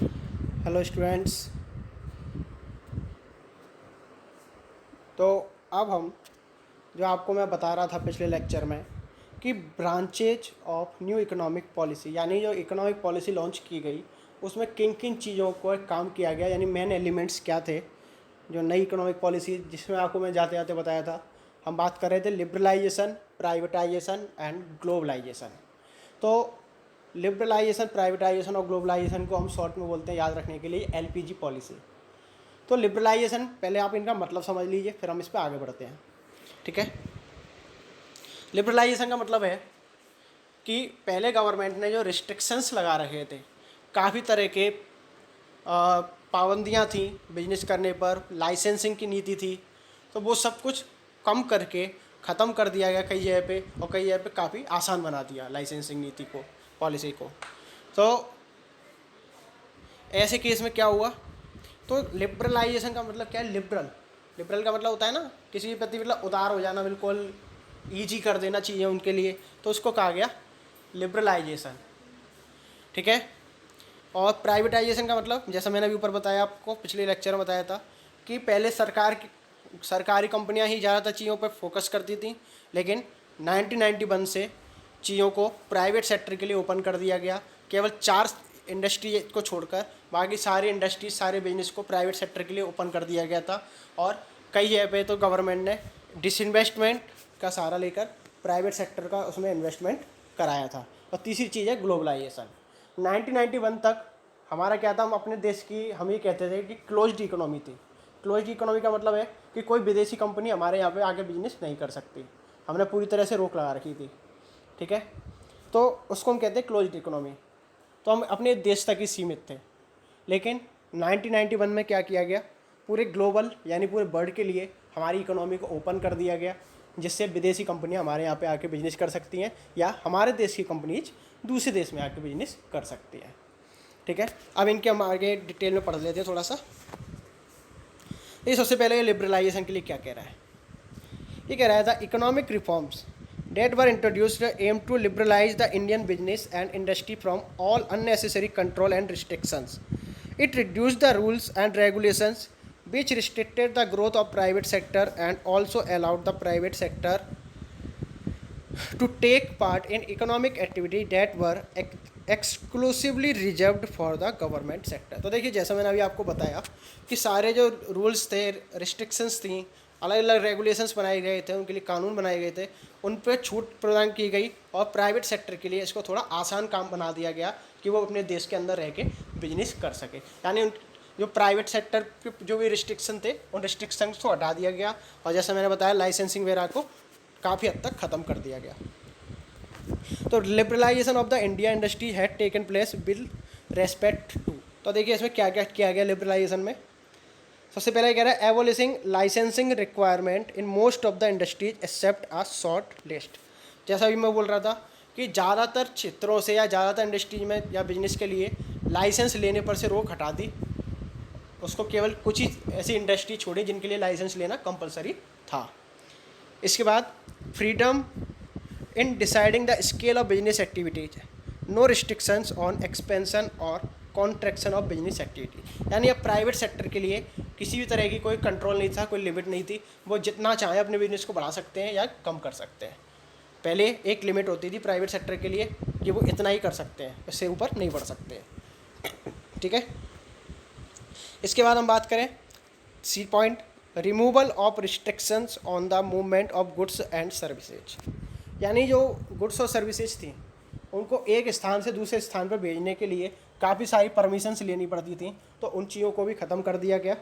Hello students. तो अब हम जो आपको मैं बता रहा था पिछले लेक्चर में कि branches of new economic policy, यानी जो इकोनॉमिक पॉलिसी लॉन्च की गई उसमें किन किन चीज़ों को काम किया गया, यानी मेन एलिमेंट्स क्या थे जो नई इकोनॉमिक पॉलिसी, जिसमें आपको मैं जाते जाते बताया था। हम बात कर रहे थे लिबरलाइजेशन, प्राइवेटाइजेशन एंड ग्लोबलाइजेशन। तो लिबरलाइजेशन, प्राइवेटाइजेशन और ग्लोबलाइजेशन को हम शॉर्ट में बोलते हैं याद रखने के लिए एलपीजी पॉलिसी। तो लिबरलाइजेशन पहले आप इनका मतलब समझ लीजिए, फिर हम इस पर आगे बढ़ते हैं। ठीक है। लिबरलाइजेशन का मतलब है कि पहले गवर्नमेंट ने जो रिस्ट्रिक्शंस लगा रखे थे, काफ़ी तरह के पाबंदियाँ थी बिजनेस करने पर, लाइसेंसिंग की नीति थी, तो वो सब कुछ कम करके ख़त्म कर दिया गया कई जगह पे, और कई जगह पे काफ़ी आसान बना दिया लाइसेंसिंग नीति को, पॉलिसी को। तो ऐसे केस में क्या हुआ, तो लिबरलाइजेशन का मतलब क्या है? लिबरल, लिबरल का मतलब होता है ना किसी भी प्रति मतलब उदार हो जाना, बिल्कुल ईजी कर देना चाहिए उनके लिए, तो उसको कहा गया लिबरलाइजेशन। ठीक है। और प्राइवेटाइजेशन का मतलब जैसा मैंने अभी ऊपर बताया, आपको पिछले लेक्चर में बताया था कि पहले सरकारी कंपनियां ही ज़्यादातर चीज़ों पर फोकस करती थी, लेकिन 1991 से चीज़ों को प्राइवेट सेक्टर के लिए ओपन कर दिया गया। केवल 4 इंडस्ट्री को छोड़कर बाकी सारी इंडस्ट्रीज, सारे बिजनेस को प्राइवेट सेक्टर के लिए ओपन कर दिया गया था। और कई जगह पे तो गवर्नमेंट ने डिसइन्वेस्टमेंट का सहारा लेकर प्राइवेट सेक्टर का उसमें इन्वेस्टमेंट कराया था। और तीसरी चीज़ है ग्लोबलाइजेशन। 1991 तक हमारा क्या था, हम अपने देश की हम ये कहते थे कि क्लोज्ड इकोनॉमी थी। क्लोज्ड इकोनॉमी का मतलब है कि कोई विदेशी कंपनी हमारे यहाँ पे आके बिजनेस नहीं कर सकती। हमने पूरी तरह से रोक लगा रखी थी। ठीक है। तो उसको हम कहते हैं क्लोज्ड इकोनॉमी। तो हम अपने देश तक ही सीमित थे। लेकिन 1991 में क्या किया गया, पूरे ग्लोबल यानी पूरे वर्ल्ड के लिए हमारी इकोनॉमी को ओपन कर दिया गया, जिससे विदेशी कंपनियां हमारे यहाँ पे आके बिजनेस कर सकती हैं, या हमारे देश की कंपनीज दूसरे देश में आके बिजनेस कर सकती हैं। ठीक है। अब इनके हम आगे डिटेल में पढ़ लेते हैं थोड़ा सा। ये सबसे पहले लिबरलाइजेशन के लिए क्या कह रहा है, ये कह रहा था economic reforms that were introduced aim to liberalize the Indian business and industry from all unnecessary control and restrictions. It reduced the rules and regulations which restricted the growth of private sector and also allowed the private sector to take part in economic activity that were exclusively reserved for the government sector। तो देखिए, जैसा मैंने अभी आपको बताया कि सारे जो रूल्स थे, रिस्ट्रिक्शंस थी, अलग अलग रेगुलेशंस बनाए गए थे, उनके लिए कानून बनाए गए थे, उन पर छूट प्रदान की गई, और प्राइवेट सेक्टर के लिए इसको थोड़ा आसान काम बना दिया गया कि वो अपने देश के अंदर रह के बिजनेस कर सके। यानी जो प्राइवेट सेक्टर के जो भी रिस्ट्रिक्शन थे, उन रिस्ट्रिक्शंस को हटा दिया गया, और जैसा मैंने बताया लाइसेंसिंग वगैरह को काफ़ी हद तक ख़त्म कर दिया गया। तो liberalisation of the India industry had taken place with respect to. तो देखिए इसमें क्या क्या किया गया लिबरलाइजेशन में। सबसे पहले कह रहा है abolishing licensing requirement in most of the industries except a short list. जैसा भी मैं बोल रहा था कि ज़्यादातर क्षेत्रों से या ज़्यादातर इंडस्ट्रीज में या बिजनेस के लिए लाइसेंस लेने पर से रोक हटा दी, उसको केवल कुछ ही ऐसी इंडस्ट्री छोड़ी जिनके लिए लाइसेंस लेना कंपलसरी था। इसके बाद freedom in deciding the scale of business activities, no restrictions on expansion और कॉन्ट्रैक्शन ऑफ बिजनेस एक्टिविटी। यानी अब प्राइवेट सेक्टर के लिए किसी भी तरह की कोई कंट्रोल नहीं था, कोई लिमिट नहीं थी, वो जितना चाहें अपने बिजनेस को बढ़ा सकते हैं या कम कर सकते हैं। पहले एक लिमिट होती थी प्राइवेट सेक्टर के लिए कि वो इतना ही कर सकते हैं, इससे ऊपर नहीं बढ़ सकते हैं। ठीक है। इसके बाद हम बात करें C point, removal of restrictions on the movement of goods and services. यानी जो गुड्स और सर्विसेज थी उनको एक स्थान से दूसरे स्थान पर भेजने के लिए काफ़ी सारी परमिशंस लेनी पड़ती थी, तो उन चीज़ों को भी ख़त्म कर दिया गया।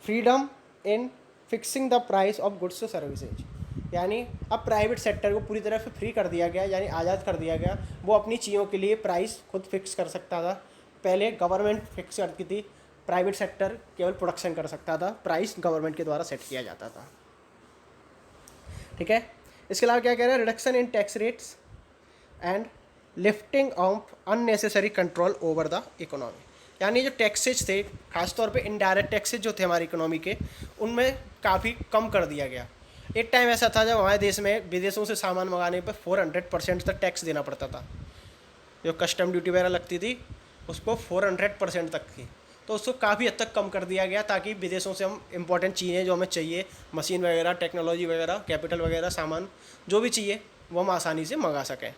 Freedom in fixing the price of goods और सर्विसेज, यानी अब प्राइवेट सेक्टर को पूरी तरह से फ्री कर दिया गया, यानी आज़ाद कर दिया गया, वो अपनी चीज़ों के लिए प्राइस खुद फिक्स कर सकता था। पहले गवर्नमेंट फिक्स करती थी, प्राइवेट सेक्टर केवल प्रोडक्शन कर सकता था, प्राइस गवर्नमेंट के द्वारा सेट किया जाता था। ठीक है। इसके अलावा क्या कह रहा है, reduction in tax rates and lifting of unnecessary control over the economy. यानी जो टैक्सेज थे, खासतौर पे इनडायरेक्ट टैक्सेज जो थे हमारी इकोनॉमी के, उनमें काफ़ी कम कर दिया गया। एक टाइम ऐसा था जब हमारे देश में विदेशों से सामान मंगाने पर 400% तक टैक्स देना पड़ता था। जो कस्टम ड्यूटी वगैरह लगती थी उसको 400% तक थी। तो उसको काफ़ी हद तक कम कर दिया गया ताकि विदेशों से हम इम्पोर्टेंट चीज़ें जो हमें चाहिए, मशीन वगैरह, टेक्नोलॉजी वगैरह, कैपिटल वगैरह, सामान जो भी चाहिए वो हम आसानी से मंगा सकें।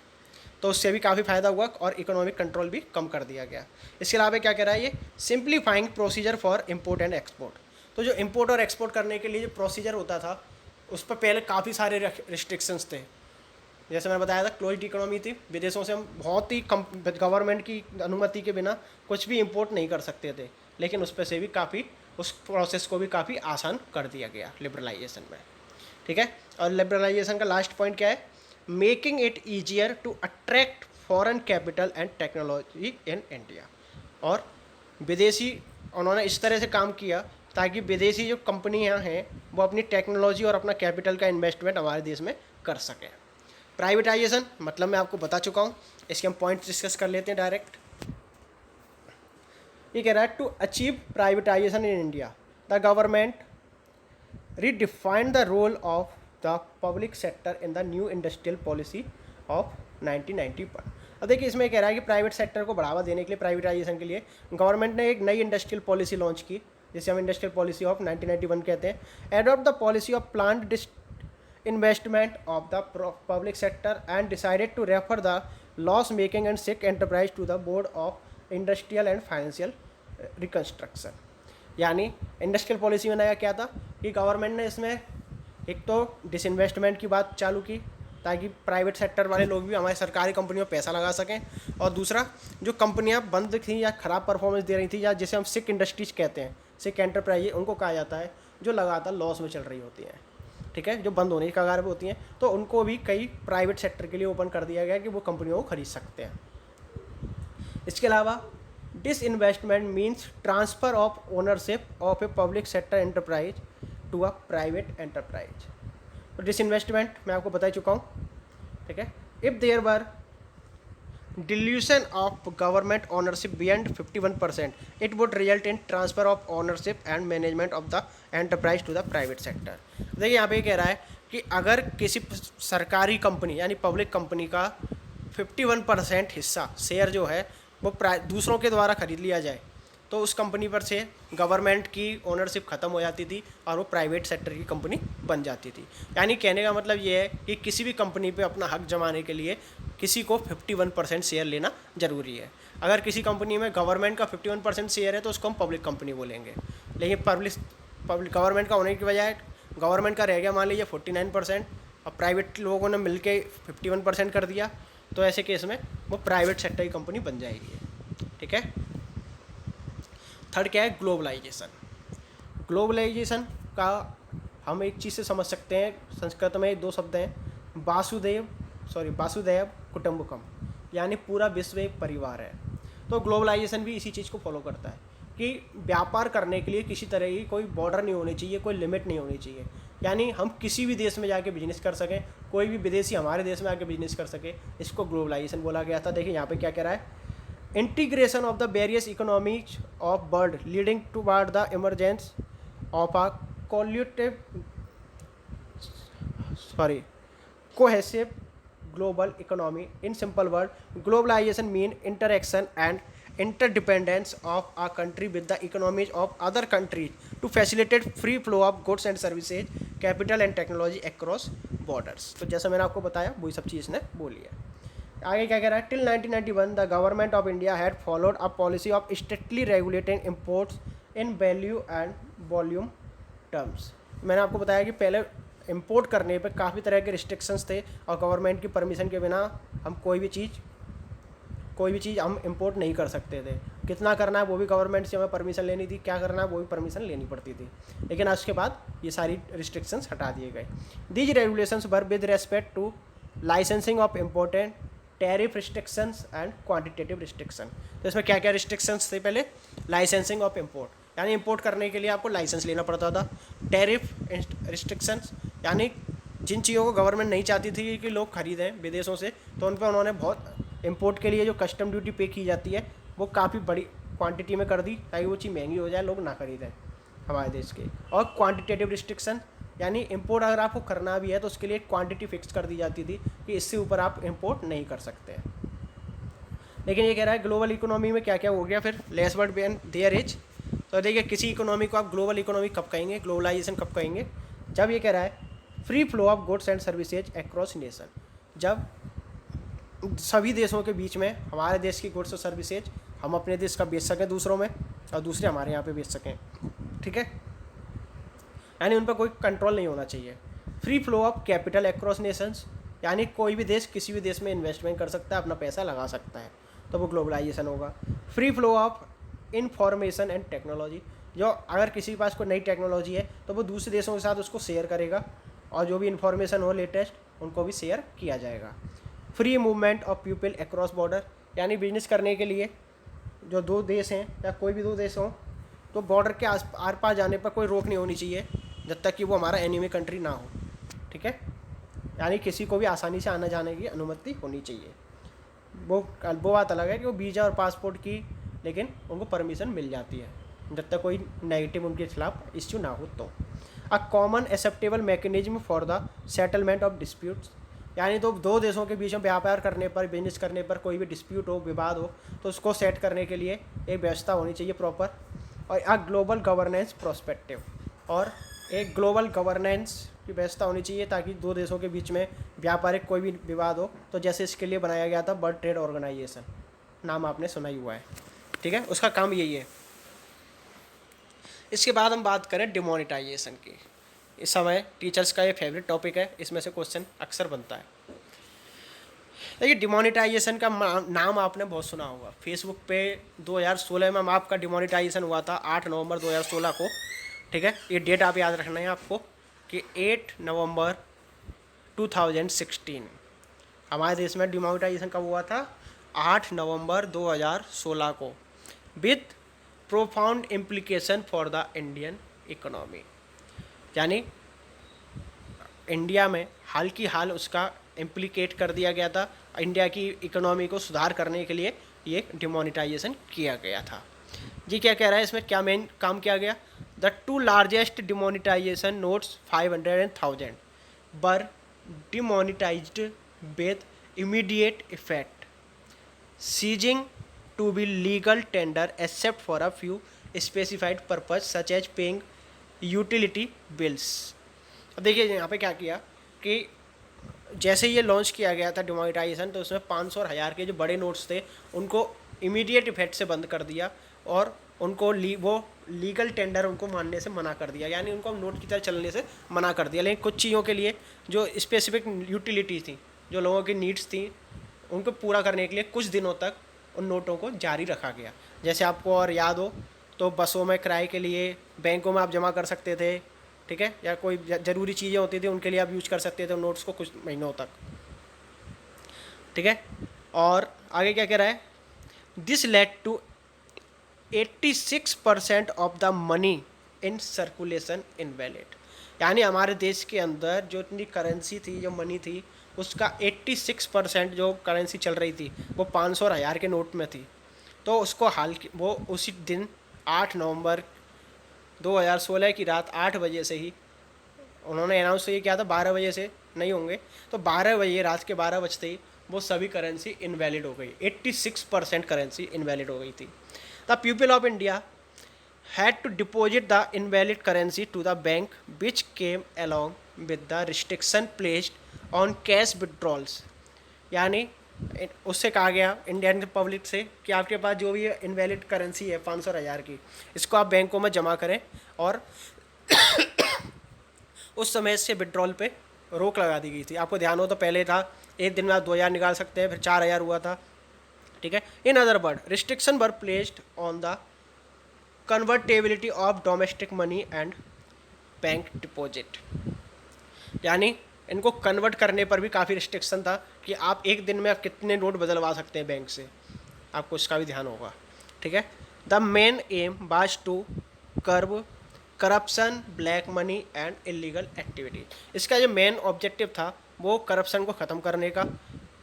तो उससे भी काफ़ी फ़ायदा हुआ और इकोनॉमिक कंट्रोल भी कम कर दिया गया। इसके अलावा क्या कह रहा है ये, simplifying procedure for import and export. तो जो इम्पोर्ट और एक्सपोर्ट करने के लिए जो प्रोसीजर होता था उस पर पहले काफ़ी सारे रिस्ट्रिक्शंस थे। जैसे मैंने बताया था क्लोज्ड इकोनॉमी थी, विदेशों से हम बहुत ही कम गवर्नमेंट की अनुमति के बिना कुछ भी इंपोर्ट नहीं कर सकते थे, लेकिन उस पर से भी काफ़ी, उस प्रोसेस को भी काफ़ी आसान कर दिया गया लिबरलाइजेशन में। ठीक है, और लिबरलाइजेशन का लास्ट पॉइंट क्या है, making it easier to attract foreign capital and technology in India. और विदेशी, उन्होंने इस तरह से काम किया ताकि विदेशी जो कंपनियां हैं वो अपनी टेक्नोलॉजी और अपना कैपिटल का इन्वेस्टमेंट हमारे देश में कर सकें। प्राइवेटाइजेशन मतलब मैं आपको बता चुका हूँ, इसके हम पॉइंट्स डिस्कस कर लेते हैं डायरेक्ट। ये कह रहा है to achieve privatisation in India the government redefined the role of the public sector in the new industrial policy of 1991। अब देखिए इसमें कह रहा है कि प्राइवेट सेक्टर को बढ़ावा देने के लिए, प्राइवेटाइजेशन के लिए गवर्नमेंट ने एक नई इंडस्ट्रियल पॉलिसी लॉन्च की जिसे हम इंडस्ट्रियल पॉलिसी ऑफ 1991 कहते हैं। Adopt the policy of planned investment of the public sector and decided to refer the loss making and sick enterprise to the board of industrial and financial reconstruction। यानी industrial policy में नया क्या था कि government ने इसमें एक तो डिसइन्वेस्टमेंट की बात चालू की ताकि प्राइवेट सेक्टर वाले लोग भी हमारी सरकारी कंपनियों में पैसा लगा सकें, और दूसरा जो कंपनियां बंद थी या ख़राब परफॉर्मेंस दे रही थी या जिसे हम सिक इंडस्ट्रीज कहते हैं, सिक एंटरप्राइज उनको कहा जाता है, जो लगातार लॉस में चल रही होती हैं। ठीक है, जो बंद होने की कगार पे होती हैं, तो उनको भी कई प्राइवेट सेक्टर के लिए ओपन कर दिया गया कि वो कंपनियों को खरीद सकते हैं। इसके अलावा disinvestment means transfer of ownership of a public sector enterprise to a private enterprise. तो डिसइन्वेस्टमेंट मैं आपको बता चुका हूँ। ठीक है, if there were dilution of government ownership beyond 51%, it would result in transfer of ownership and management of the enterprise to the private sector। देखिए यहाँ पे ये कह रहा है कि अगर किसी सरकारी कंपनी यानी पब्लिक कंपनी का 51% हिस्सा, शेयर जो है वो दूसरों के द्वारा खरीद लिया जाए तो उस कंपनी पर से गवर्नमेंट की ओनरशिप ख़त्म हो जाती थी और वो प्राइवेट सेक्टर की कंपनी बन जाती थी। यानी कहने का मतलब ये है कि किसी भी कंपनी पे अपना हक जमाने के लिए किसी को 51% शेयर लेना ज़रूरी है। अगर किसी कंपनी में गवर्नमेंट का 51% शेयर है तो उसको हम पब्लिक कंपनी बोलेंगे, लेकिन पब्लिक गवर्नमेंट का होने की बजाय गवर्नमेंट का रह गया मान लीजिए 49% और प्राइवेट लोगों ने मिल के 51% कर दिया, तो ऐसे केस में वो प्राइवेट सेक्टर की कंपनी बन जाएगी। ठीक है, थर्ड क्या है, ग्लोबलाइजेशन। ग्लोबलाइजेशन का हम एक चीज़ से समझ सकते हैं, संस्कृत में दो शब्द हैं, वासुदेव कुटुंबकम, यानी पूरा विश्व एक परिवार है। तो ग्लोबलाइजेशन भी इसी चीज़ को फॉलो करता है कि व्यापार करने के लिए किसी तरह की कोई बॉर्डर नहीं होनी चाहिए, कोई लिमिट नहीं होनी चाहिए। यानी हम किसी भी देश में जाके बिजनेस कर सकें, कोई भी विदेशी हमारे देश में आके बिजनेस कर सके, इसको ग्लोबलाइजेशन बोला गया था। देखिए यहाँ पे क्या कह रहा है, integration of the various economies of world leading toward the emergence of a cohesive global economy। in simple word, globalization mean interaction and interdependence of a country with the economies of other countries to facilitate free flow of goods and services, capital and technology across borders। तो जैसा मैंने आपको बताया वही सब चीज़ ने बोली है। आगे क्या कह रहा है, till 1991 the government of India had followed a policy of strictly regulating imports in value and volume terms. मैंने आपको बताया कि पहले इंपोर्ट करने पे काफ़ी तरह के रिस्ट्रिक्शंस थे और गवर्नमेंट की परमिशन के बिना हम कोई भी चीज़ हम इंपोर्ट नहीं कर सकते थे। कितना करना है वो भी गवर्नमेंट से हमें परमिशन लेनी थी, क्या करना है वो भी परमिशन लेनी पड़ती थी। लेकिन आज के बाद ये सारी रिस्ट्रिक्शंस हटा दिए गए। These regulations were with respect to licensing of important tariff restrictions and quantitative restriction. तो इसमें क्या क्या रिस्ट्रिक्शंस थे, पहले लाइसेंसिंग ऑफ इंपोर्ट, यानी इंपोर्ट करने के लिए आपको लाइसेंस लेना पड़ता था। टैरिफ रिस्ट्रिक्शंस, यानी जिन चीज़ों को गवर्नमेंट नहीं चाहती थी कि लोग खरीदें विदेशों से, तो उन पर उन्होंने बहुत इंपोर्ट के लिए जो कस्टम ड्यूटी पे की जाती है वो काफ़ी बड़ी क्वांटिटी में कर दी ताकि वो चीज़ महंगी हो जाए, लोग ना खरीदें हमारे देश के। और क्वांटिटेटिव रिस्ट्रिक्शन, यानी इंपोर्ट अगर आपको करना भी है तो उसके लिए क्वांटिटी फिक्स कर दी जाती थी कि इससे ऊपर आप इंपोर्ट नहीं कर सकते हैं। लेकिन ये कह रहा है ग्लोबल इकोनॉमी में क्या क्या हो गया फिर, less word been there is. तो देखिए किसी इकोनॉमी को आप ग्लोबल इकोनॉमी कब कहेंगे, ग्लोबलाइजेशन कब कहेंगे, जब ये कह रहा है free flow of goods and services across nation, जब सभी देशों के बीच में हमारे देश की गुड्स और सर्विसेज हम अपने देश का बेच सकें दूसरों में और दूसरे हमारे यहाँ पे बेच सकें, ठीक है, यानी उन पर कोई कंट्रोल नहीं होना चाहिए। Free flow of capital across Nations, यानी कोई भी देश किसी भी देश में इन्वेस्टमेंट कर सकता है, अपना पैसा लगा सकता है, तो वो ग्लोबलाइजेशन होगा। Free flow of information and technology, जो अगर किसी के पास कोई नई टेक्नोलॉजी है तो वो दूसरे देशों के साथ उसको शेयर करेगा और जो भी इन्फॉर्मेशन हो लेटेस्ट उनको भी शेयर किया जाएगा। Free movement of people across border, यानी बिजनेस करने के लिए जो दो देश हैं या कोई भी दो देश हों तो बॉर्डर के आर पार जाने पर कोई रोक नहीं होनी चाहिए जब तक कि वो हमारा एनिमी कंट्री ना हो, ठीक है, यानी किसी को भी आसानी से आने जाने की अनुमति होनी चाहिए। वो बात अलग है कि वो वीज़ा और पासपोर्ट की, लेकिन उनको परमिशन मिल जाती है जब तक कोई नेगेटिव उनके खिलाफ इश्यू ना हो। तो a common acceptable mechanism for the settlement of disputes, यानी तो दो देशों के बीच में व्यापार करने पर, बिजनेस करने पर कोई भी डिस्प्यूट हो, विवाद हो, तो उसको सेट करने के लिए एक व्यवस्था होनी चाहिए प्रॉपर। और अ ग्लोबल गवर्नेंस प्रोस्पेक्टिव, और एक ग्लोबल गवर्नेंस की व्यवस्था होनी चाहिए ताकि दो देशों के बीच में व्यापारिक कोई भी विवाद हो तो जैसे इसके लिए बनाया गया था वर्ल्ड ट्रेड ऑर्गेनाइजेशन, नाम आपने सुना ही हुआ है, ठीक है, उसका काम यही है। इसके बाद हम बात करें डिमोनेटाइजेशन की। इस समय टीचर्स का ये फेवरेट टॉपिक है, इसमें से क्वेश्चन अक्सर बनता है। देखिए डिमोनेटाइजेशन का नाम आपने बहुत सुना होगा, फेसबुक पे 2016 में आपका डिमोनेटाइजेशन हुआ था 8 नवंबर 2016 को, ठीक है, ये डेट आप याद रखना है आपको कि 8 नवंबर 2016 हमारे देश में डिमोनेटाइजेशन कब हुआ था, 8 नवंबर 2016 को, with profound implication for the Indian economy, यानी इंडिया में हाल की हाल उसका इम्प्लीकेट कर दिया गया था, इंडिया की इकोनॉमी को सुधार करने के लिए ये डिमोनेटाइजेशन किया गया था। जी क्या कह रहा है इसमें, क्या मेन काम किया गया, the two largest demonetisation notes 500 and 1000 were demonetised with immediate effect, ceasing to be legal tender except for a few specified purpose such as paying utility bills। अब देखिए यहाँ पे क्या किया कि जैसे ये लॉन्च किया गया था डिमोनेटाइजेशन तो उसमें 500 और 1000 के जो बड़े नोट्स थे उनको इमीडिएट इफेक्ट से बंद कर दिया और उनको वो लीगल टेंडर उनको मानने से मना कर दिया, यानी उनको नोट की तरह चलने से मना कर दिया। लेकिन कुछ चीज़ों के लिए जो स्पेसिफिक यूटिलिटी थी, जो लोगों की नीड्स थी, उनको पूरा करने के लिए कुछ दिनों तक उन नोटों को जारी रखा गया। जैसे आपको और याद हो तो बसों में किराए के लिए, बैंकों में आप जमा कर सकते थे, ठीक है, या कोई ज़रूरी चीज़ें होती थी उनके लिए आप यूज कर सकते थे नोट्स को कुछ महीनों तक, ठीक है। और आगे क्या कह रहा है, this led to 86% of the money in circulation invalid, यानी हमारे देश के अंदर जो इतनी करेंसी थी, जो मनी थी, उसका 86% जो करेंसी चल रही थी वो 500 और 1000 के नोट में थी। तो उसको वो उसी दिन 8 नवंबर 2016 की रात 8 बजे से ही उन्होंने अनाउंस ये किया था, 12 बजे से नहीं होंगे, तो 12 बजे रात के 12 बजते ही वो सभी करेंसी इनवैलिड हो गई, 86% करेंसी इनवैलिड हो गई थी। The people of India had to deposit the invalid currency to the bank which came along with the restriction placed on cash withdrawals, यानी उससे कहा गया इंडियन पब्लिक से कि आपके पास जो भी इनवैलिड करेंसी है 500 और 1000 की, इसको आप बैंकों में जमा करें और उस समय से विड्रॉल पे रोक लगा दी गई थी। आपको ध्यान हो तो पहले था एक दिन में आप 2000 निकाल सकते हैं, फिर 4000 हुआ था, ठीक है। In other word restriction were placed on the convertibility of domestic money and bank deposit, यानी इनको कन्वर्ट करने पर भी काफ़ी रिस्ट्रिक्शन था कि आप एक दिन में आप कितने नोट बदलवा सकते हैं बैंक से, आपको इसका भी ध्यान होगा, ठीक है। The main aim was to curb corruption, black money and illegal activity, इसका जो मेन ऑब्जेक्टिव था वो करप्शन को ख़त्म करने का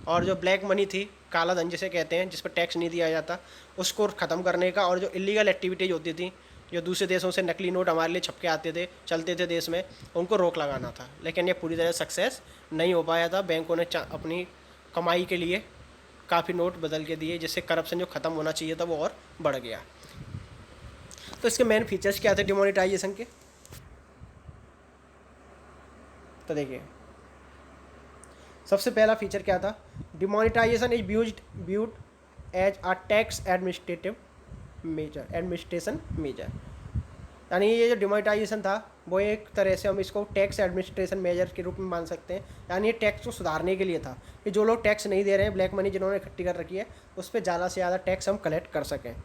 और जो ब्लैक मनी थी, काला धन जिसे कहते हैं, जिस पर टैक्स नहीं दिया जाता, उसको ख़त्म करने का, और जो इलीगल एक्टिविटीज़ होती थी, जो दूसरे देशों से नकली नोट हमारे लिए छपके आते थे, चलते थे देश में, उनको रोक लगाना था। लेकिन ये पूरी तरह सक्सेस नहीं हो पाया था, बैंकों ने अपनी कमाई के लिए काफ़ी नोट बदल के दिए, जिससे करप्शन जो ख़त्म होना चाहिए था वो और बढ़ गया। तो इसके मेन फीचर्स क्या थे डिमोनेटाइजेशन के? तो देखिए सबसे पहला फीचर क्या था, demonetisation is viewed as a tax administration measure. यानी ये जो डिमोनेटाइजेशन था वो एक तरह से हम इसको टैक्स एडमिनिस्ट्रेशन मेजर के रूप में मान सकते हैं। यानी ये टैक्स को सुधारने के लिए था कि जो लोग टैक्स नहीं दे रहे हैं, ब्लैक मनी जिन्होंने इकट्ठी कर रखी है, उस पर ज़्यादा से ज़्यादा टैक्स हम कलेक्ट कर सकें।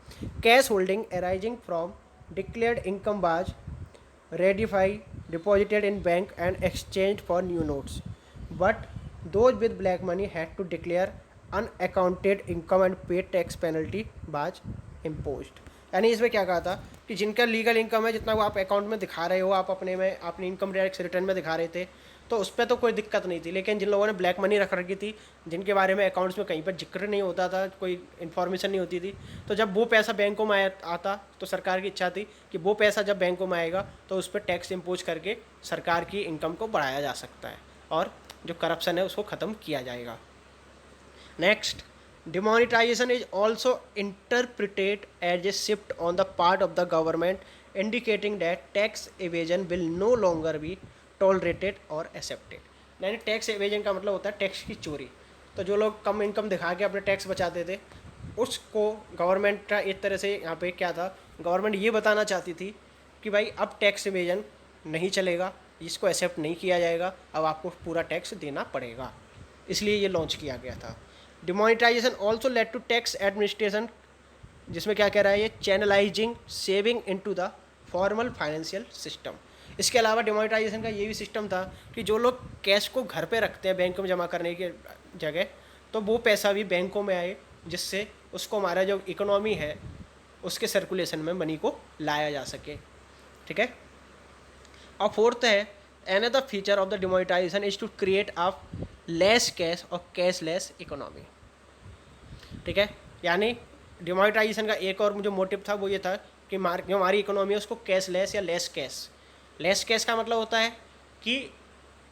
Cash holding arising from declared income बाज रेडिफाई deposited in bank and exchange for new notes, but those with black money had to declare unaccounted income and pay tax penalty बाज imposed। यानी इसमें क्या कहा था कि जिनका लीगल इनकम है, जितना वो आप अकाउंट में दिखा रहे हो, आप अपनी इनकम टैक्स रिटर्न में दिखा रहे थे, तो उस पर तो कोई दिक्कत नहीं थी। लेकिन जिन लोगों ने ब्लैक मनी रख रखी थी, जिनके बारे में अकाउंट्स में कहीं पर जिक्र नहीं होता था, कोई इन्फॉर्मेशन नहीं होती थी, तो जब वो पैसा बैंकों में आता तो सरकार की इच्छा थी कि वो पैसा जब बैंकों में आएगा तो उस पर टैक्स इम्पोज करके सरकार की इनकम को बढ़ाया जा सकता है और जो करप्शन है उसको ख़त्म किया जाएगा। Next, demonetisation is also interpreted as a shift on the part of the government indicating that tax evasion will no longer be tolerated और एक्सेप्टेड। यानी टैक्स एवेजन का मतलब होता है टैक्स की चोरी। तो जो लोग कम इनकम दिखा के अपने टैक्स बचाते थे, उसको गवर्नमेंट का एक तरह से यहाँ पे क्या था, गवर्नमेंट ये बताना चाहती थी कि भाई अब टैक्स एवेजन नहीं चलेगा, इसको एक्सेप्ट नहीं किया जाएगा, अब आपको पूरा टैक्स देना पड़ेगा। इसलिए ये लॉन्च किया गया था। Demonetisation also led to tax administration, जिसमें क्या कह रहा है ये, channelising saving into the formal financial system. इसके अलावा डिमोनेटाइजेशन का ये भी सिस्टम था कि जो लोग कैश को घर पे रखते हैं बैंक में जमा करने की जगह, तो वो पैसा भी बैंकों में आए, जिससे उसको हमारा जो इकोनॉमी है उसके सर्कुलेशन में मनी को लाया जा सके। ठीक है। और फोर्थ है, another feature of the demonetisation is to create a less cash और कैशलेस इकोनॉमी। ठीक है। यानी डिमोनेटाइजेशन का एक और जो मोटिव था वो ये था कि जो हमारी इकोनॉमी है उसको कैशलेस या लेस कैश का मतलब होता है कि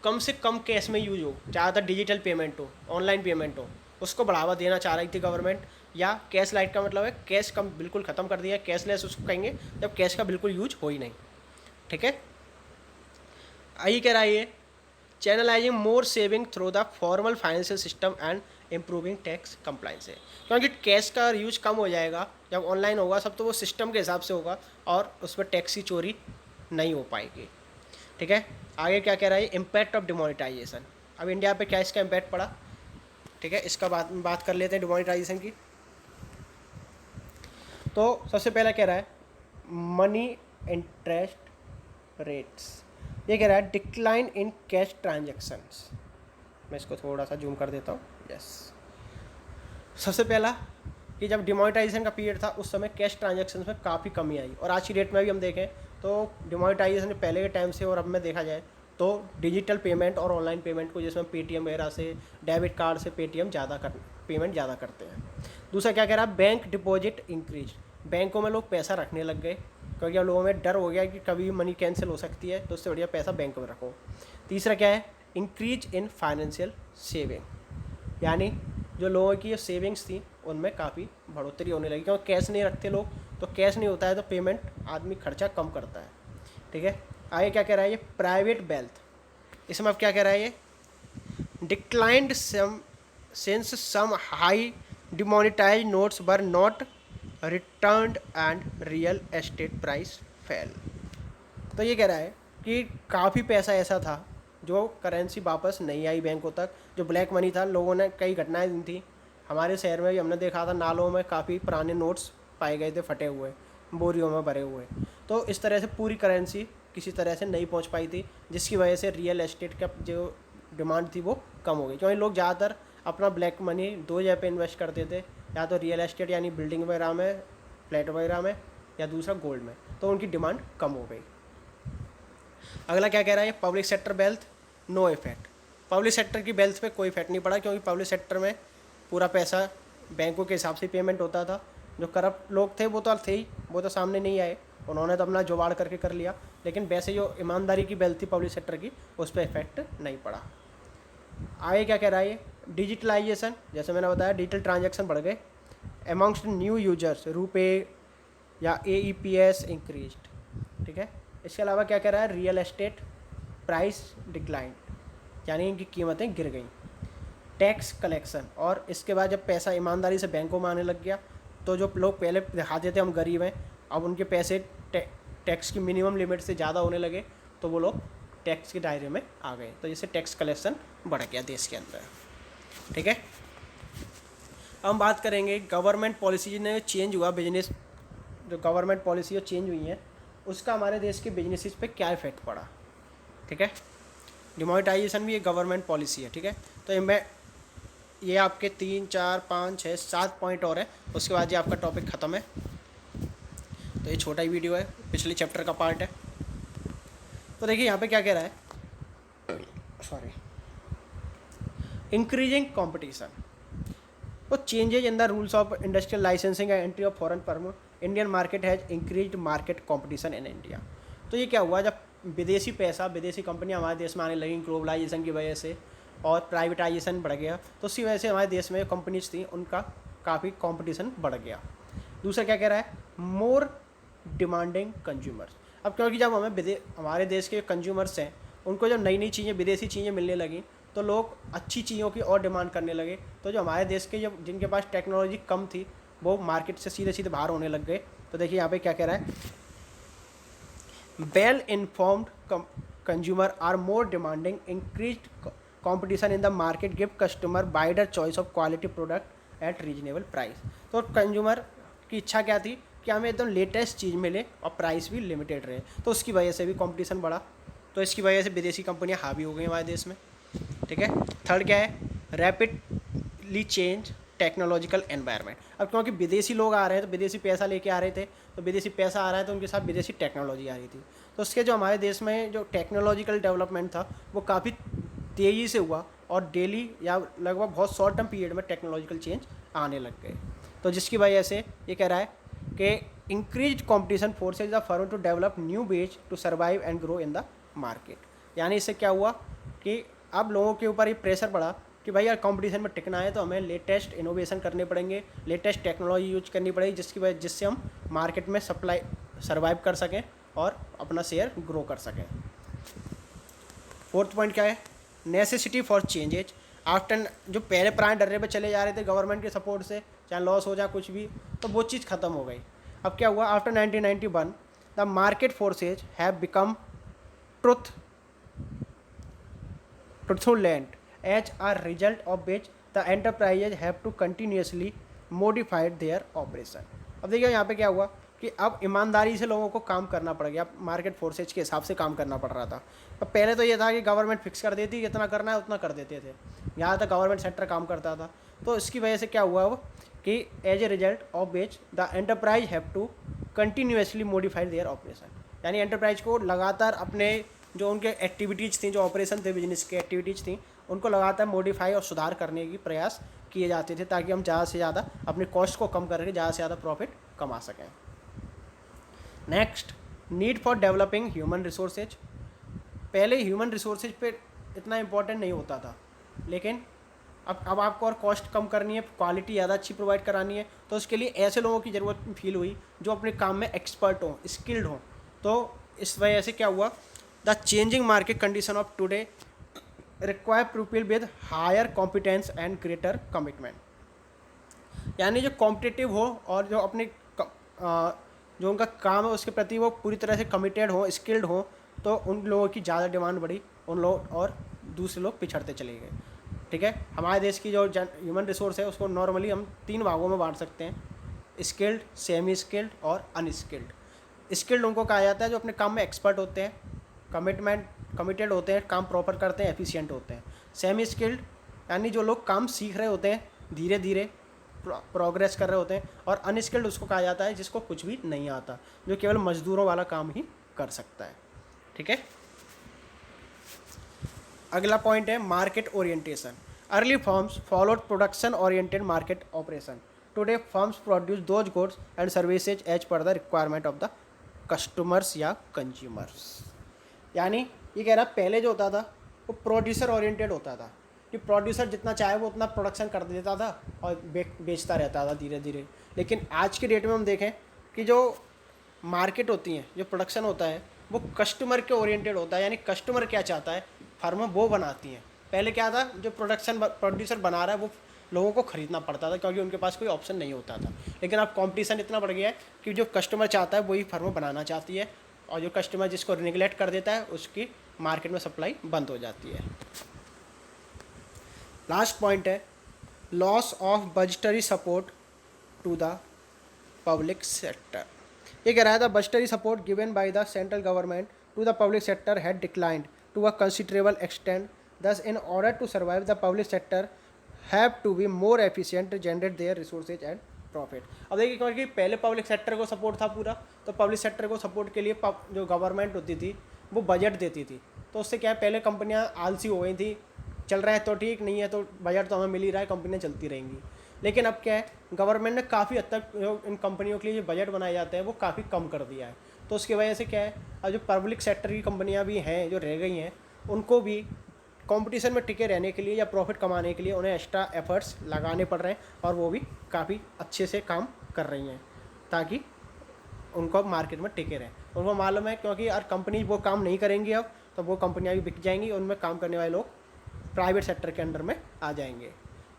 कम से कम कैश में यूज हो, ज़्यादातर डिजिटल पेमेंट हो, ऑनलाइन पेमेंट हो, उसको बढ़ावा देना चाह रही थी गवर्नमेंट। या कैश लाइट का मतलब है कैश कम बिल्कुल ख़त्म कर दिया, कैशलेस उसको कहेंगे जब कैश का बिल्कुल यूज हो ही नहीं। ठीक है। आई कह रहा है ये, channelising more saving through the formal financial system and improving tax compliance है, क्योंकि कैश का यूज कम हो जाएगा जब ऑनलाइन होगा सब, तो वो सिस्टम के हिसाब से होगा और उस पर टैक्स की चोरी नहीं हो पाएगी। ठीक है। आगे क्या कह रहा है, इम्पैक्ट ऑफ डिमोनेटाइजेशन। अब इंडिया पे क्या इसका इम्पैक्ट पड़ा, ठीक है, इसका बात कर लेते हैं डिमोनेटाइजेशन की। तो सबसे पहला कह रहा है मनी इंटरेस्ट रेट्स। ये कह रहा है डिक्लाइन इन कैश ट्रांजैक्शंस। मैं इसको थोड़ा सा जूम कर देता हूँ। यस, सबसे पहला कि जब डिमोनेटाइजेशन का पीरियड था उस समय कैश ट्रांजैक्शंस में काफ़ी कमी आई, और आज की डेट में भी हम देखें तो डिमोनेटाइजेशन पहले के टाइम से और अब में देखा जाए तो डिजिटल पेमेंट और ऑनलाइन पेमेंट को, जिसमें पेटीएम वगैरह से, डेबिट कार्ड से पेमेंट ज़्यादा करते हैं। दूसरा क्या कह रहा है, बैंक डिपॉजिट इंक्रीज। बैंकों में लोग पैसा रखने लग गए क्योंकि अब लोगों में डर हो गया कि कभी मनी कैंसिल हो सकती है, तो उससे बढ़िया पैसा बैंक में रखो। तीसरा क्या है, इंक्रीज इन फाइनेंशियल सेविंग। यानी जो लोगों की सेविंग्स थी उनमें काफ़ी बढ़ोतरी होने लगी, क्योंकि कैश नहीं रखते लोग, तो कैश नहीं होता है तो पेमेंट आदमी खर्चा कम करता है। ठीक है। आगे क्या कह रहा है ये, प्राइवेट वेल्थ। इसमें अब क्या कह रहा है ये, declined since some high demonetise notes were not returned and real estate price fell. तो ये कह रहा है कि काफ़ी पैसा ऐसा था जो करेंसी वापस नहीं आई बैंकों तक, जो ब्लैक मनी था। लोगों ने कई घटनाएं दी थी, हमारे शहर में भी हमने देखा था, नालों में काफ़ी पुराने नोट्स पाए गए थे फटे हुए, बोरियों में भरे हुए। तो इस तरह से पूरी करेंसी किसी तरह से नहीं पहुंच पाई थी, जिसकी वजह से रियल एस्टेट का जो डिमांड थी वो कम हो गई, क्योंकि लोग ज़्यादातर अपना ब्लैक मनी दो जगह पे इन्वेस्ट करते थे, या तो रियल एस्टेट यानी बिल्डिंग वगैरह में, फ्लैट वगैरह में, या दूसरा गोल्ड में, तो उनकी डिमांड कम हो गई। अगला क्या कह रहा है, public sector wealth no effect. Public sector की वेल्थ पे कोई इफेक्ट नहीं पड़ा, क्योंकि पब्लिक सेक्टर में पूरा पैसा बैंकों के हिसाब से पेमेंट होता था। जो करप्ट लोग थे वो तो थे ही, वो तो सामने नहीं आए, उन्होंने तो अपना जुगाड़ करके कर लिया, लेकिन वैसे जो ईमानदारी की वेल्थ थी पब्लिक सेक्टर की, उस पर इफेक्ट नहीं पड़ा। आगे क्या कह रहा है ये, डिजिटलाइजेशन, जैसे मैंने बताया डिजिटल ट्रांजैक्शन बढ़ गए। अमॉन्ग्स्ट न्यू यूजर्स रुपे या AEPS इंक्रीज्ड, ठीक है। इसके अलावा क्या कह रहा है, रियल एस्टेट प्राइस डिक्लाइन, यानी इनकी कीमतें गिर गई। टैक्स कलेक्शन, और इसके बाद जब पैसा ईमानदारी से बैंकों में आने लग गया तो जो लोग पहले दिखाते थे हम गरीब हैं, अब उनके पैसे टैक्स की मिनिमम लिमिट से ज़्यादा होने लगे तो वो लोग टैक्स के दायरे में आ गए, तो इससे टैक्स कलेक्शन बढ़ गया देश के अंदर, ठीक है। अब हम बात करेंगे गवर्नमेंट पॉलिसी ने चेंज हुआ, बिजनेस जो गवर्नमेंट पॉलिसी चेंज हुई हैं उसका हमारे देश के बिजनेसेस पे क्या इफेक्ट पड़ा, ठीक है। डिमोनेटाइजेशन भी एक गवर्नमेंट पॉलिसी है, ठीक है। तो ये आपके 3, 4, 5, 6, 7 पॉइंट और हैं, उसके बाद ये आपका टॉपिक ख़त्म है। तो ये छोटा ही वीडियो है, पिछले चैप्टर का पार्ट है। तो देखिए यहाँ पे क्या कह रहा है, सॉरी, इंक्रीजिंग कंपटीशन, तो changes in the rules of industrial licensing and entry of foreign firm Indian market has increased market competition in India. तो ये क्या हुआ, जब विदेशी पैसा, विदेशी कंपनियां हमारे देश में आने लगी ग्लोबलाइजेशन की वजह से और प्राइवेटाइजेशन बढ़ गया, तो उसी वजह से हमारे देश में कंपनीज थी उनका काफ़ी कंपटीशन बढ़ गया। दूसरा क्या कह रहा है, मोर डिमांडिंग कंज्यूमर्स। अब क्योंकि जब हमारे देश के कंज्यूमर्स हैं उनको जब नई नई चीज़ें, विदेशी चीज़ें मिलने लगी तो लोग अच्छी चीज़ों की और डिमांड करने लगे, तो जो हमारे देश के जब जिनके पास टेक्नोलॉजी कम थी वो मार्केट से सीधे सीधे बाहर होने लग गए। तो देखिए यहाँ पे क्या कह रहा है, well informed consumer are more demanding, increased competition in the market give customer wider choice of quality product at reasonable price. तो कंज्यूमर की इच्छा क्या थी कि हमें एकदम लेटेस्ट चीज़ मिले और प्राइस भी लिमिटेड रहे, तो उसकी वजह से भी कंपटीशन बढ़ा, तो इसकी वजह से विदेशी कंपनियां हावी हो गई हमारे देश में, ठीक है। थर्ड क्या है, रैपिडली चेंज टेक्नोलॉजिकल एनवायरनमेंट। अब क्योंकि विदेशी लोग आ रहे हैं तो विदेशी पैसा लेके आ रहे थे, तो विदेशी पैसा आ रहा है तो उनके साथ विदेशी टेक्नोलॉजी आ रही थी, तो उसके जो हमारे देश में जो टेक्नोलॉजिकल डेवलपमेंट था वो काफ़ी तेज़ी से हुआ और डेली या लगभग बहुत शॉर्ट टर्म पीरियड में टेक्नोलॉजिकल चेंज आने लग गए, तो जिसकी वजह से ये कह रहा है कि increase competition forces the firm to develop new ways to survive and grow in the market. यानी इससे क्या हुआ कि अब लोगों के ऊपर ये प्रेशर पड़ा कि भाई यार कंपटीशन में टिकना है तो हमें लेटेस्ट इनोवेशन करने पड़ेंगे, लेटेस्ट टेक्नोलॉजी यूज करनी पड़ेगी, जिसकी वजह जिससे हम मार्केट में सर्वाइव कर सकें और अपना शेयर ग्रो कर सकें। फोर्थ पॉइंट क्या है, नेसेसिटी फॉर चेंजेज। आफ्टर जो पहले पुराने डर्रे पे चले जा रहे थे गवर्नमेंट के सपोर्ट से, चाहे लॉस हो जाए कुछ भी, तो वो चीज़ ख़त्म हो गई। अब क्या हुआ, after 1991 the market forces have become truthful as a result of which the enterprises have to continuously modify their operation। अब देखिए यहाँ पे क्या हुआ कि अब ईमानदारी से लोगों को काम करना पड़ गया, मार्केट फोर्सेज के हिसाब से काम करना पड़ रहा था। अब पहले तो ये था कि गवर्नमेंट फिक्स कर देती, जितना करना है उतना कर देते थे, यहाँ तक गवर्नमेंट सेक्टर काम करता था। तो इसकी वजह से क्या हुआ अब कि as a result of which the enterprise have to continuously modify their operation, यानी एंटरप्राइज को लगातार अपने जो उनके एक्टिविटीज़ थी, जो ऑपरेशन थे, बिजनेस की एक्टिविटीज़ थी, उनको लगातार मॉडिफाई और सुधार करने की प्रयास किए जाते थे ताकि हम ज़्यादा से ज़्यादा अपने कॉस्ट को कम करके ज़्यादा से ज़्यादा प्रॉफिट कमा सकें। Next, need for developing human resources. पहले ह्यूमन रिसोर्सेज पे इतना इम्पोर्टेंट नहीं होता था, लेकिन अब आपको और कॉस्ट कम करनी है, क्वालिटी ज़्यादा अच्छी प्रोवाइड करानी है, तो उसके लिए ऐसे लोगों की ज़रूरत फील हुई जो अपने काम में एक्सपर्ट हों, स्किल्ड हों। तो इस वजह से क्या हुआ, the changing market condition of today require people with higher competence and greater commitment. यानी जो कॉम्पिटिटिव हो और जो अपने जो उनका काम है उसके प्रति वो पूरी तरह से कमिटेड हो, स्किल्ड हो, तो उन लोगों की ज़्यादा डिमांड बढ़ी, उन लोग और दूसरे लोग पिछड़ते चले गए, ठीक है। हमारे देश की जो ह्यूमन रिसोर्स है उसको नॉर्मली हम 3 भागों में बांट सकते हैं, स्किल्ड, सेमी स्किल्ड और अनस्किल्ड। स्किल्ड उनको कहा जाता है जो अपने काम में एक्सपर्ट होते हैं, कमिटेड होते हैं, काम प्रॉपर करते हैं, एफिशिएंट होते हैं। सेमी स्किल्ड यानी जो लोग काम सीख रहे होते हैं, धीरे धीरे प्रोग्रेस कर रहे होते हैं, और अनस्किल्ड उसको कहा जाता है जिसको कुछ भी नहीं आता, जो केवल मजदूरों वाला काम ही कर सकता है, ठीक है। अगला पॉइंट है market orientation. Early firms followed production oriented market operation. Today firms produce those goods and services as per the requirement of the customers या कंज्यूमर्स। यानी ये कह रहा पहले जो होता था वो प्रोड्यूसर ओरिएंटेड होता था, कि प्रोड्यूसर जितना चाहे वो उतना प्रोडक्शन कर देता था और बेचता रहता था धीरे धीरे। लेकिन आज के डेट में हम देखें कि जो मार्केट होती है, जो प्रोडक्शन होता है, वो कस्टमर के ओरिएंटेड होता है, यानी कस्टमर क्या चाहता है फर्म वो बनाती हैं। पहले क्या था, जो प्रोड्यूसर बना रहा है वो लोगों को ख़रीदना पड़ता था क्योंकि उनके पास कोई ऑप्शन नहीं होता था। लेकिन अब कंपटीशन इतना बढ़ गया है कि जो कस्टमर चाहता है वही फर्म बनाना चाहती है, और जो कस्टमर जिसको निगलेक्ट कर देता है उसकी मार्केट में सप्लाई बंद हो जाती है। लास्ट पॉइंट है loss of budgetary support to the public sector. ये कह रहा था budgetary support given by the central government to the public sector had declined to a considerable extent, thus in order to survive the public sector have to be more efficient to generate their resources and profit। अब देखिए क्योंकि पहले public sector को support था पूरा, तो public sector को support के लिए जो गवर्नमेंट होती थी वो बजट देती थी, तो उससे क्या है पहले कंपनियां आलसी हो गई थी, चल रहा है तो ठीक, नहीं है तो बजट तो हमें मिल ही रहा है, कंपनियां चलती रहेंगी। लेकिन अब क्या है गवर्नमेंट ने काफ़ी हद तक जो इन कंपनियों के लिए जो बजट बनाए जाते हैं वो काफ़ी कम कर दिया है। तो उसकी वजह से क्या है अब जो पब्लिक सेक्टर की कंपनियां भी हैं जो रह गई हैं उनको भी कंपटीशन में टिके रहने के लिए या प्रॉफिट कमाने के लिए उन्हें एक्स्ट्रा एफर्ट्स लगाने पड़ रहे हैं, और वो भी काफ़ी अच्छे से काम कर रही हैं ताकि उनको मार्केट में टिके रहें। उनको मालूम है क्योंकि यार कंपनी वो काम नहीं करेंगी अब, तो वो कंपनियां भी बिक जाएंगी, उनमें काम करने वाले लोग प्राइवेट सेक्टर के अंडर में आ जाएंगे,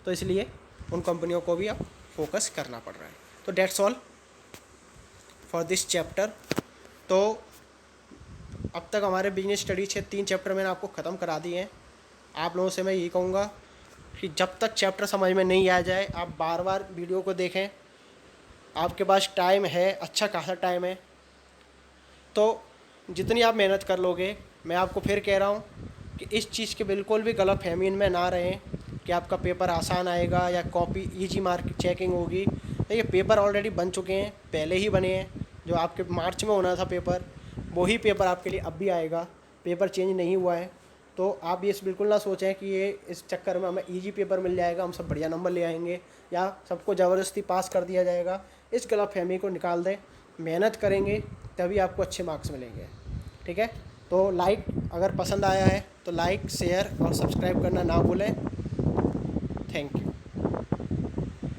तो इसलिए उन कंपनियों को भी अब फोकस करना पड़ रहा है। तो that's all for this chapter. तो अब तक हमारे बिजनेस स्टडीज के 3 चैप्टर मैंने आपको ख़त्म करा दिए हैं। आप लोगों से मैं यही कहूँगा कि जब तक चैप्टर समझ में नहीं आ जाए आप बार बार वीडियो को देखें। आपके पास टाइम है, अच्छा खासा टाइम है, तो जितनी आप मेहनत कर लोगे, मैं आपको फिर कह रहा हूँ कि इस चीज़ के बिल्कुल भी गलत फहमी में ना रहें कि आपका पेपर आसान आएगा या कॉपी ईजी मार्क चेकिंग होगी। देखिए पेपर ऑलरेडी बन चुके हैं, पहले ही बने हैं। जो आपके मार्च में होना था पेपर, वही पेपर आपके लिए अब भी आएगा, पेपर चेंज नहीं हुआ है। तो आप ये बिल्कुल ना सोचें कि ये इस चक्कर में हमें इजी पेपर मिल जाएगा, हम सब बढ़िया नंबर ले आएंगे या सबको ज़बरदस्ती पास कर दिया जाएगा। इस गलतफहमी को निकाल दें, मेहनत करेंगे तभी आपको अच्छे मार्क्स मिलेंगे। ठीक है, तो लाइक अगर पसंद आया है तो लाइक शेयर और सब्सक्राइब करना ना भूलें। Thank you.